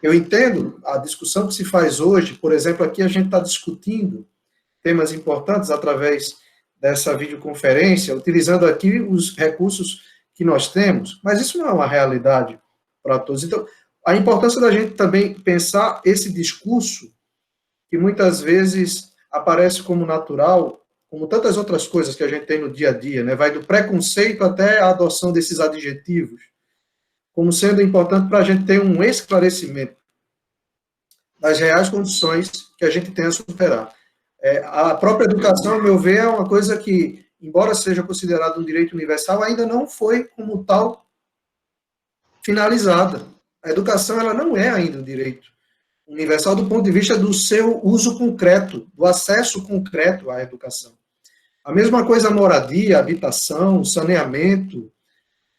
Eu entendo a discussão que se faz hoje, por exemplo, aqui a gente está discutindo temas importantes através dessa videoconferência, utilizando aqui os recursos que nós temos, mas isso não é uma realidade para todos. Então, a importância da gente também pensar esse discurso, que muitas vezes aparece como natural, como tantas outras coisas que a gente tem no dia a dia, né? Vai do preconceito até a adoção desses adjetivos, como sendo importante para a gente ter um esclarecimento das reais condições que a gente tem a superar. A própria educação, ao meu ver, é uma coisa que, embora seja considerado um direito universal, ainda não foi, como tal, finalizada. A educação, ela não é ainda um direito universal do ponto de vista do seu uso concreto, do acesso concreto à educação. A mesma coisa a moradia, habitação, saneamento,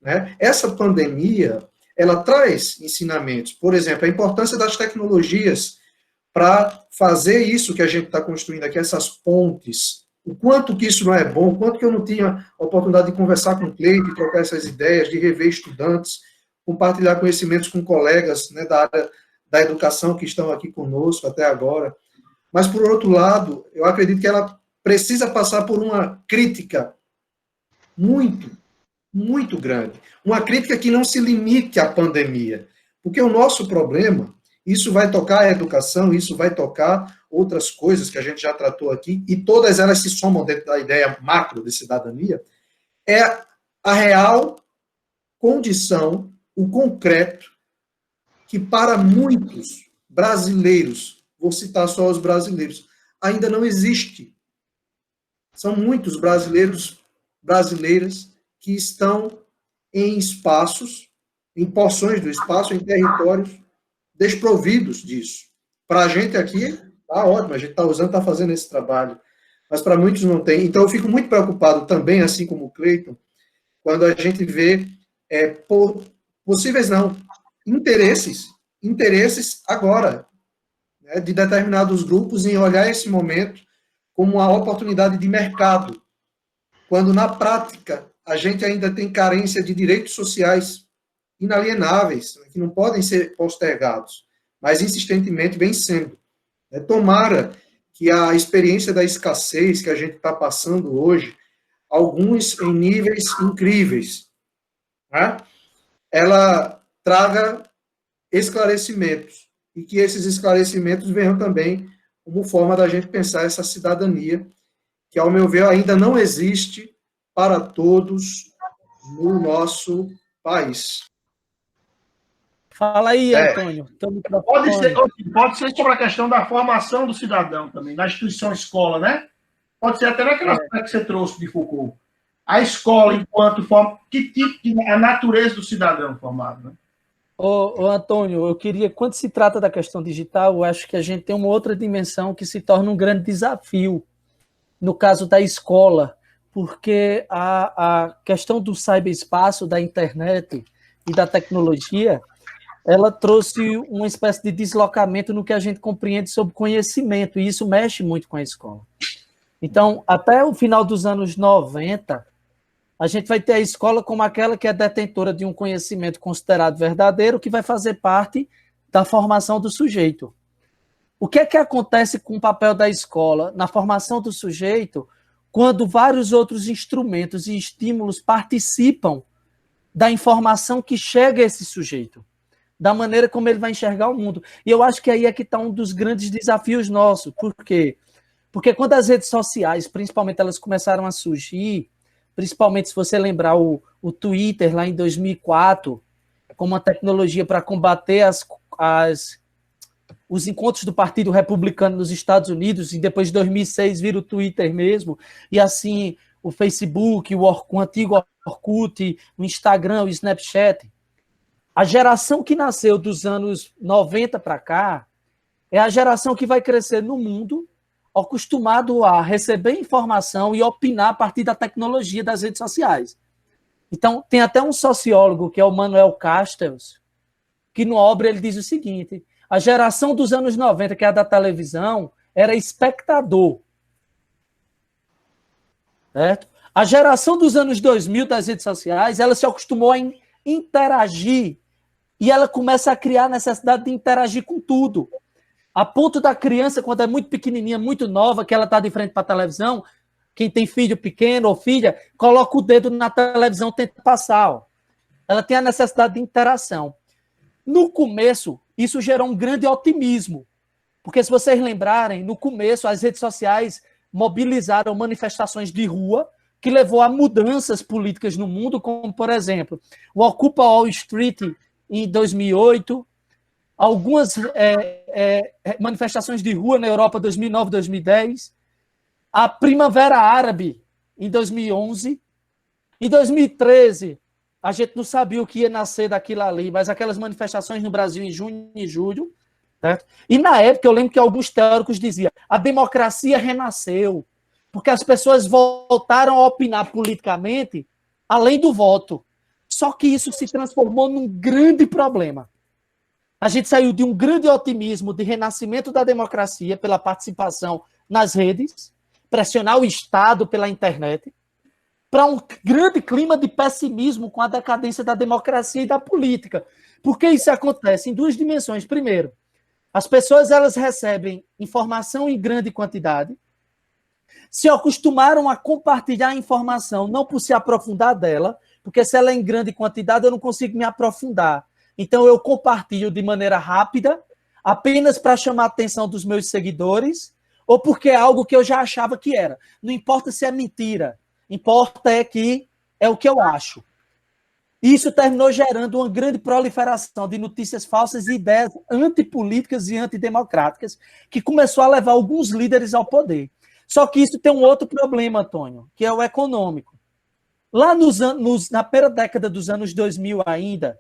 né? Essa pandemia, ela traz ensinamentos. Por exemplo, a importância das tecnologias para fazer isso que a gente está construindo aqui, essas pontes. O quanto que isso não é bom, o quanto que eu não tinha a oportunidade de conversar com o Cleide, de trocar essas ideias, de rever estudantes, compartilhar conhecimentos com colegas, né, da área da educação que estão aqui conosco até agora. Mas, por outro lado, eu acredito que ela precisa passar por uma crítica muito, muito grande. Uma crítica que não se limite à pandemia. Porque o nosso problema, isso vai tocar a educação, isso vai tocar outras coisas que a gente já tratou aqui, e todas elas se somam dentro da ideia macro de cidadania, é a real condição, o concreto, que para muitos brasileiros, vou citar só os brasileiros, ainda não existe. São muitos brasileiras que estão em espaços, em porções do espaço, em territórios desprovidos disso. Para a gente aqui, está ótimo, a gente está usando, está fazendo esse trabalho, mas para muitos não tem. Então, eu fico muito preocupado também, assim como o Cleiton, quando a gente vê possíveis não, interesses agora, né, de determinados grupos em olhar esse momento como uma oportunidade de mercado, quando na prática a gente ainda tem carência de direitos sociais inalienáveis, que não podem ser postergados, mas insistentemente vem sendo. Tomara que a experiência da escassez que a gente está passando hoje, alguns em níveis incríveis, né, ela traga esclarecimentos, e que esses esclarecimentos venham também como forma da gente pensar essa cidadania, que, ao meu ver, ainda não existe para todos no nosso país. Fala aí, Antônio. Pode ser sobre a questão da formação do cidadão também, na instituição escola, né? Pode ser até naquela que você trouxe de Foucault. A escola, enquanto forma, que tipo a natureza do cidadão formado, né? Antônio, eu queria, quando se trata da questão digital, eu acho que a gente tem uma outra dimensão que se torna um grande desafio, no caso da escola, porque a questão do cyberespaço, da internet e da tecnologia, ela trouxe uma espécie de deslocamento no que a gente compreende sobre conhecimento, e isso mexe muito com a escola. Então, até o final dos anos 90, a gente vai ter a escola como aquela que é detentora de um conhecimento considerado verdadeiro, que vai fazer parte da formação do sujeito. O que é que acontece com o papel da escola na formação do sujeito quando vários outros instrumentos e estímulos participam da informação que chega a esse sujeito, da maneira como ele vai enxergar o mundo? E eu acho que aí é que está um dos grandes desafios nossos. Por quê? Porque quando as redes sociais, principalmente, elas começaram a surgir, principalmente se você lembrar o Twitter lá em 2004, como uma tecnologia para combater os encontros do Partido Republicano nos Estados Unidos, e depois de 2006 vira o Twitter mesmo, e assim o Facebook, o antigo Orkut, o Instagram, o Snapchat. A geração que nasceu dos anos 90 para cá é a geração que vai crescer no mundo acostumado a receber informação e opinar a partir da tecnologia das redes sociais. Então, tem até um sociólogo, que é o Manuel Castells, que numa obra ele diz o seguinte: a geração dos anos 90, que é a da televisão, era espectador. Certo? A geração dos anos 2000 das redes sociais, ela se acostumou a interagir e ela começa a criar a necessidade de interagir com tudo. A ponto da criança, quando é muito pequenininha, muito nova, que ela está de frente para a televisão, quem tem filho pequeno ou filha, coloca o dedo na televisão e tenta passar. Ó. Ela tem a necessidade de interação. No começo, isso gerou um grande otimismo, porque se vocês lembrarem, no começo as redes sociais mobilizaram manifestações de rua que levou a mudanças políticas no mundo, como, por exemplo, o Occupy Wall Street em 2008, algumas manifestações de rua na Europa 2009, 2010, a Primavera Árabe em 2011, em 2013, a gente não sabia o que ia nascer daquilo ali, mas aquelas manifestações no Brasil em junho e julho, certo? E na época eu lembro que alguns teóricos diziam a democracia renasceu, porque as pessoas voltaram a opinar politicamente além do voto. Só que isso se transformou num grande problema. A gente saiu de um grande otimismo de renascimento da democracia pela participação nas redes, pressionar o Estado pela internet, para um grande clima de pessimismo com a decadência da democracia e da política. Por que isso acontece? Em duas dimensões. Primeiro, as pessoas elas recebem informação em grande quantidade, se acostumaram a compartilhar a informação, não por se aprofundar dela, porque se ela é em grande quantidade, eu não consigo me aprofundar. Então, eu compartilho de maneira rápida, apenas para chamar a atenção dos meus seguidores, ou porque é algo que eu já achava que era. Não importa se é mentira, importa é que é o que eu acho. Isso terminou gerando uma grande proliferação de notícias falsas e ideias antipolíticas e antidemocráticas, que começou a levar alguns líderes ao poder. Só que isso tem um outro problema, Antônio, que é o econômico. Lá na primeira década dos anos 2000 ainda,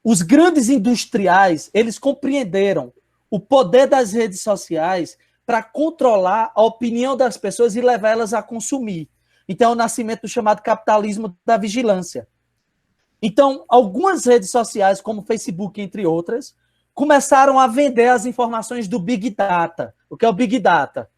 os grandes industriais, eles compreenderam o poder das redes sociais para controlar a opinião das pessoas e levar elas a consumir. Então, é o nascimento do chamado capitalismo da vigilância. Então, algumas redes sociais, como o Facebook, entre outras, começaram a vender as informações do Big Data. O que é o Big Data?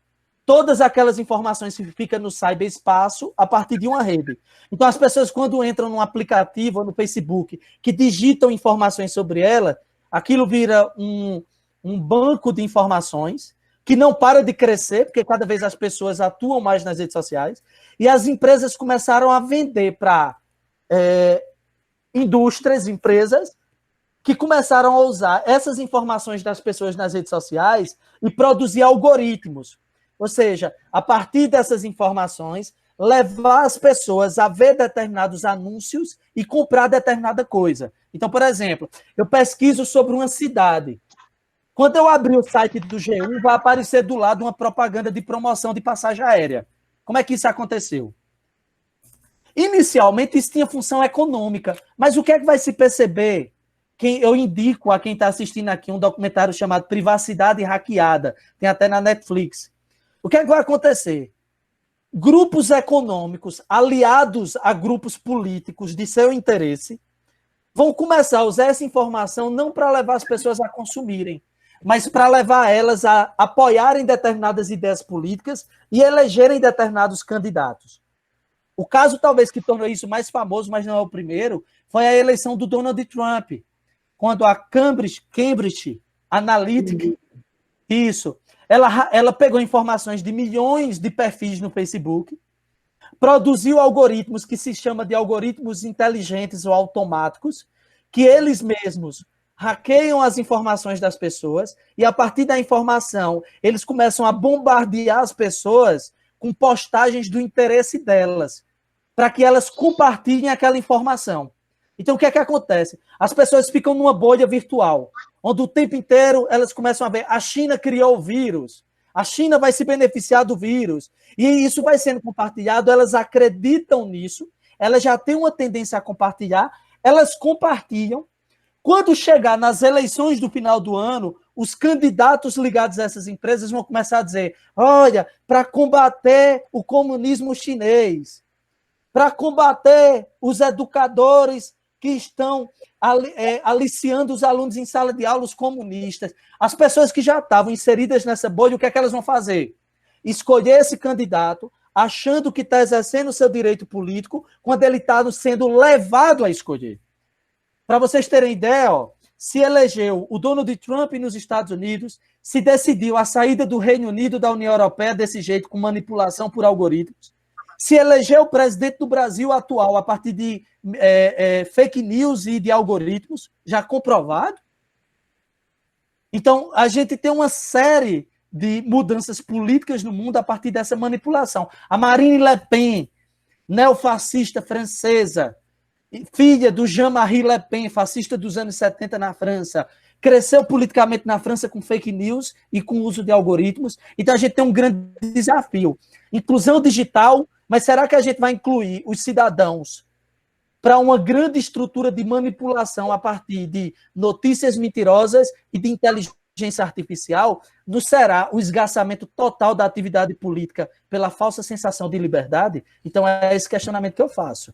Todas aquelas informações que ficam no cyberespaço a partir de uma rede. Então, as pessoas, quando entram num aplicativo ou no Facebook, que digitam informações sobre ela, aquilo vira um banco de informações que não para de crescer, porque cada vez as pessoas atuam mais nas redes sociais, e as empresas começaram a vender para indústrias, empresas, que começaram a usar essas informações das pessoas nas redes sociais e produzir algoritmos. Ou seja, a partir dessas informações, levar as pessoas a ver determinados anúncios e comprar determinada coisa. Então, por exemplo, eu pesquiso sobre uma cidade. Quando eu abrir o site do G1, vai aparecer do lado uma propaganda de promoção de passagem aérea. Como é que isso aconteceu? Inicialmente, isso tinha função econômica, mas o que é que vai se perceber? Eu indico a quem está assistindo aqui um documentário chamado Privacidade Hackeada, tem até na Netflix. O que é que vai acontecer? Grupos econômicos aliados a grupos políticos de seu interesse vão começar a usar essa informação não para levar as pessoas a consumirem, mas para levar elas a apoiarem determinadas ideias políticas e elegerem determinados candidatos. O caso, talvez, que tornou isso mais famoso, mas não é o primeiro, foi a eleição do Donald Trump, quando a Cambridge Analytica, ela pegou informações de milhões de perfis no Facebook, produziu algoritmos que se chama de algoritmos inteligentes ou automáticos, que eles mesmos hackeiam as informações das pessoas e, a partir da informação, eles começam a bombardear as pessoas com postagens do interesse delas, para que elas compartilhem aquela informação. Então, o que é que acontece? As pessoas ficam numa bolha virtual, onde o tempo inteiro elas começam a ver a China criou o vírus, a China vai se beneficiar do vírus, e isso vai sendo compartilhado, elas acreditam nisso, elas já têm uma tendência a compartilhar, elas compartilham. Quando chegar nas eleições do final do ano, os candidatos ligados a essas empresas vão começar a dizer, olha, para combater o comunismo chinês, para combater os educadores que estão aliciando os alunos em sala de aula, os comunistas. As pessoas que já estavam inseridas nessa bolha, o que é que elas vão fazer? Escolher esse candidato, achando que está exercendo o seu direito político, quando ele está sendo levado a escolher. Para vocês terem ideia, ó, se elegeu o Donald Trump nos Estados Unidos, se decidiu a saída do Reino Unido da União Europeia desse jeito, com manipulação por algoritmos, se elegeu o presidente do Brasil atual a partir de fake news e de algoritmos, já comprovado. Então, a gente tem uma série de mudanças políticas no mundo a partir dessa manipulação. A Marine Le Pen, neofascista francesa, filha do Jean-Marie Le Pen, fascista dos anos 70 na França, cresceu politicamente na França com fake news e com o uso de algoritmos. Então, a gente tem um grande desafio. Inclusão digital, mas será que a gente vai incluir os cidadãos para uma grande estrutura de manipulação a partir de notícias mentirosas e de inteligência artificial? Não será o esgarçamento total da atividade política pela falsa sensação de liberdade? Então, é esse questionamento que eu faço.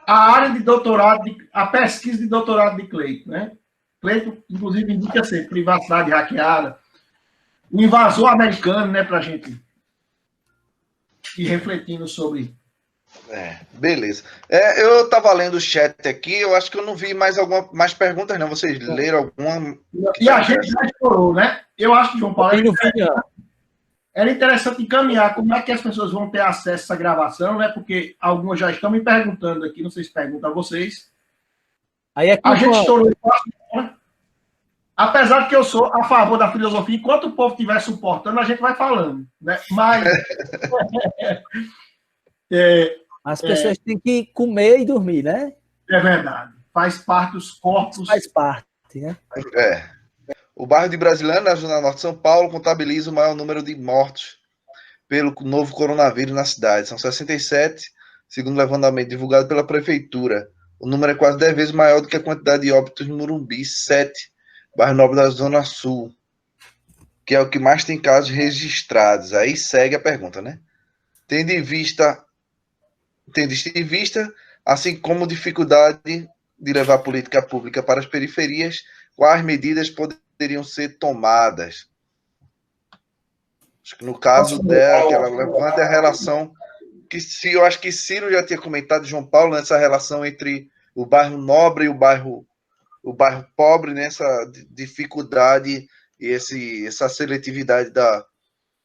A área de doutorado, a pesquisa de doutorado de Cleiton, né? Cleiton, inclusive, indica ser privacidade hackeada, o invasor americano, né, para a gente ir refletindo sobre. Beleza. Eu estava lendo o chat aqui, eu acho que eu não vi mais perguntas, não. Vocês leram alguma? E a gente já explorou, né? Eu acho que, João Paulo, era interessante encaminhar como é que as pessoas vão ter acesso a essa gravação, né? Porque algumas já estão me perguntando aqui, não sei se perguntam a vocês. Aí a gente estourou o espaço, né? Apesar de que eu sou a favor da filosofia, enquanto o povo estiver suportando, a gente vai falando, né? Mas as pessoas têm que comer e dormir, né? É verdade. Faz parte dos corpos. Faz parte, né? O bairro de Brasilândia, na Zona Norte de São Paulo, contabiliza o maior número de mortos pelo novo coronavírus na cidade. São 67, segundo o levantamento divulgado pela prefeitura. O número é quase 10 vezes maior do que a quantidade de óbitos no Morumbi, 7, bairro nobre da Zona Sul, que é o que mais tem casos registrados. Aí segue a pergunta, né? Tendo em vista, assim como dificuldade de levar a política pública para as periferias, quais medidas poderiam ser tomadas? Acho que no caso dela, que ela levanta a relação, eu acho que Ciro já tinha comentado, João Paulo, nessa relação entre o bairro nobre e o bairro pobre, nessa dificuldade e essa seletividade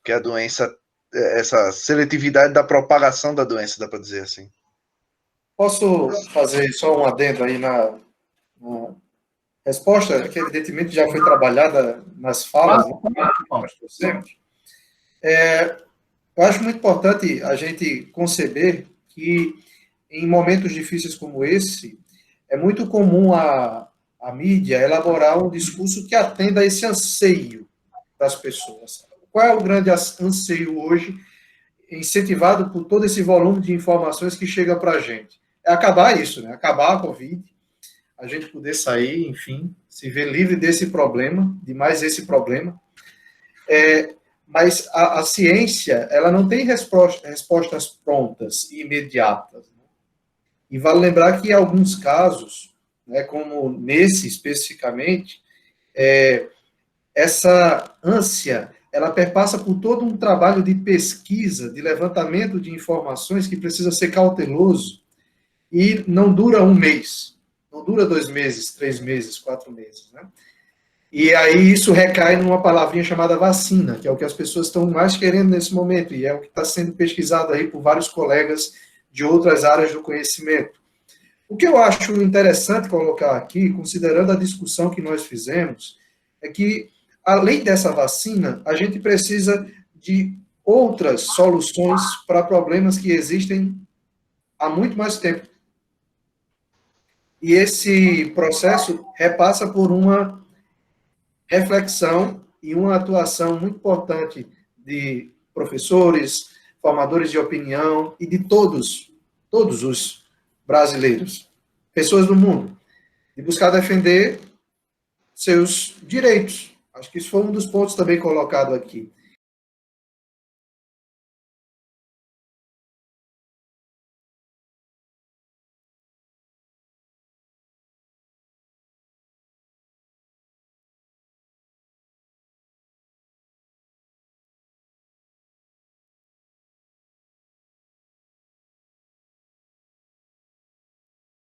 que a doença, essa seletividade da propagação da doença, dá para dizer assim. Posso fazer só um adendo aí na resposta, que evidentemente já foi trabalhada nas falas, né? Eu acho muito importante a gente conceber que em momentos difíceis como esse, é muito comum a mídia elaborar um discurso que atenda a esse anseio das pessoas. Qual é o grande anseio hoje, incentivado por todo esse volume de informações que chega para a gente? É acabar isso, né? Acabar a Covid, a gente poder sair, enfim, se ver livre desse problema, de mais esse problema. Mas a ciência, ela não tem respostas prontas e imediatas. Né? E vale lembrar que em alguns casos, né, como nesse especificamente, essa ânsia, ela perpassa por todo um trabalho de pesquisa, de levantamento de informações que precisa ser cauteloso e não dura um mês, não dura 2 meses, 3 meses, 4 meses, né? E aí isso recai numa palavrinha chamada vacina, que é o que as pessoas estão mais querendo nesse momento, e é o que está sendo pesquisado aí por vários colegas de outras áreas do conhecimento. O que eu acho interessante colocar aqui, considerando a discussão que nós fizemos, é que, além dessa vacina, a gente precisa de outras soluções para problemas que existem há muito mais tempo. E esse processo repassa por uma reflexão e uma atuação muito importante de professores, formadores de opinião e de todos os brasileiros, pessoas do mundo, de buscar defender seus direitos. Acho que isso foi um dos pontos também colocado aqui.